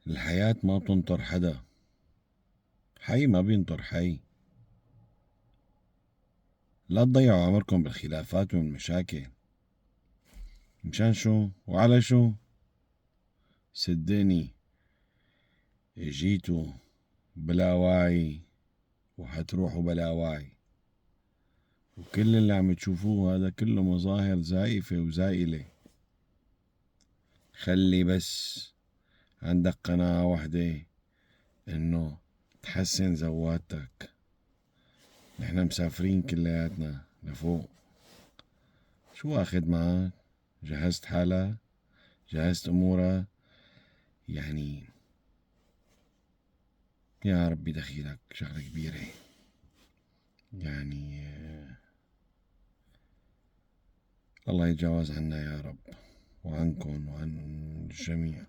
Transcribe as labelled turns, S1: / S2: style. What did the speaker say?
S1: الحياة ما بتنطر حدا، حي ما بينطر حي. لا تضيعوا عمركم بالخلافات والمشاكل. مشان شو وعلى شو؟ صدقني اجيتوا بلا وعي وحتروحوا بلا وعي، وكل اللي عم تشوفوه هذا كله مظاهر زائفة وزائلة. خلي بس عندك قناعة وحدة، انه تحسن زواتك. نحن مسافرين كلياتنا لفوق. شو اخد معك؟ جهزت حالك؟ جهزت امورك؟ يعني يا ربي دخيلك شغلة كبيرة. يعني الله يتجاوز عنا يا رب، وعنكم وعن الجميع.